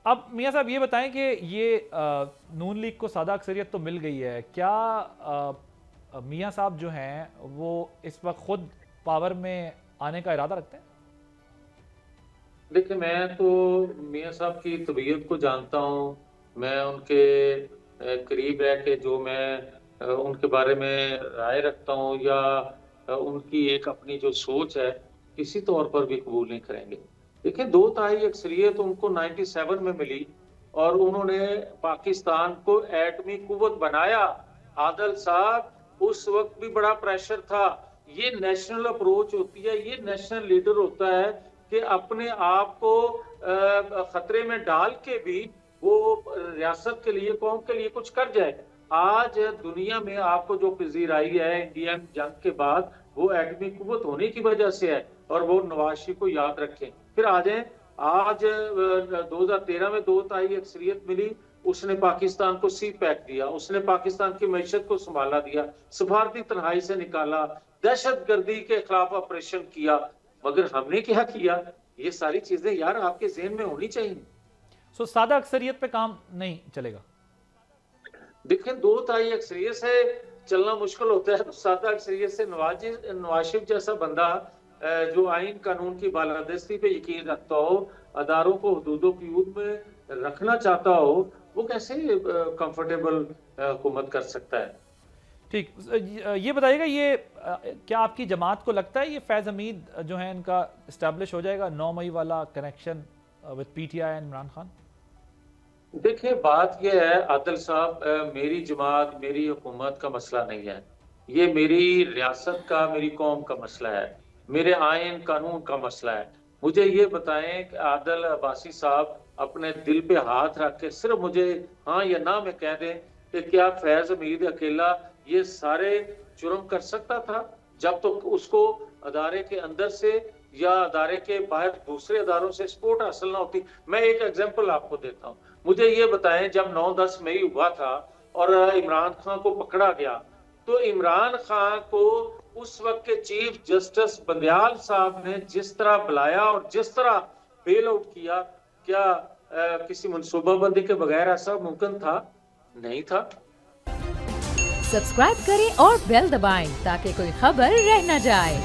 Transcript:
अब मियाँ साहब ये बताएं कि ये नून लीग को सादा अक्सरियत तो मिल गई है, क्या मियाँ साहब जो हैं वो इस वक्त खुद पावर में आने का इरादा रखते हैं? देखिए, मैं तो मियाँ साहब की तबीयत को जानता हूँ। मैं उनके करीब रह के जो मैं उनके बारे में राय रखता हूँ या उनकी एक अपनी जो सोच है, किसी तौर पर भी कबूल नहीं करेंगे। देखिए, दो तिहाई अक्सरियत उनको 97 में मिली और उन्होंने पाकिस्तान को एटमी कुव्वत बनाया। आदल साहब, उस वक्त भी बड़ा प्रेशर था। ये नेशनल अप्रोच होती है, ये नेशनल लीडर होता है कि अपने आप को खतरे में डाल के भी वो रियासत के लिए, कौम के लिए कुछ कर जाए। आज दुनिया में आपको जो पजीराई है इंडिया जंग के बाद, वो एटमी कुव्वत होने की वजह से है। और वो नवाज शरीफ को याद रखें। फिर आ जाए, आज 2013 में दो तिहाई अक्सरियत मिली, उसने पाकिस्तान को सी पैक दिया, उसने पाकिस्तान की मैशत को संभाला दिया, सफारती तन्हाई से निकाला, दहशत गर्दी के खिलाफ ऑपरेशन किया। मगर हमने क्या किया? ये सारी चीजें यार आपके जहन में होनी चाहिए। सो सादा अक्सरियत पे काम नहीं चलेगा? देखिए, दो तिहाई अक्सरियत से चलना मुश्किल होता है, तो सादा अक्सरियत से नवाज शरीफ जैसा बंदा जो आइन कानून की बालादस्ती पे यकीन रखता हो, अदारों को हुदूदों की हूद में रखना चाहता हो, वो कैसे कंफर्टेबल हुकूमत कर सकता है? ठीक, ये बताइएगा, ये क्या आपकी जमात को लगता है ये फैज़ हमीद जो है इनका इस्टेब्लिश हो जाएगा 9 मई वाला connection with PTI and Imran Khan? देखिए, बात यह है आदिल साहब, मेरी जमात, मेरी हुकूमत का मसला नहीं है। ये मेरी रियासत का, मेरी कौम का मसला है, मेरे आयन कानून का मसला है। मुझे ये बताएं कि आदिल अब्बासी साहब अपने दिल पे हाथ रख के सिर्फ मुझे हाँ या ना में कह दें कि क्या फैज हमीद अकेला ये सारे जुर्म कर सकता था, जब तो उसको अदारे के अंदर से या अदारे के बाहर दूसरे अदारों से सपोर्ट हासिल ना होती। मैं एक एग्जांपल आपको देता हूँ। मुझे ये बताएं, जब 9-10 मई हुआ था और इमरान खान को पकड़ा गया, तो इमरान खान को उस वक्त के चीफ जस्टिस बंदयाल साहब ने जिस तरह बुलाया और जिस तरह बेल आउट किया, क्या किसी मनसूबाबंदी के बगैर ऐसा मुमकिन था? नहीं था। सब्सक्राइब करें और बेल दबाएं ताकि कोई खबर रह न जाए।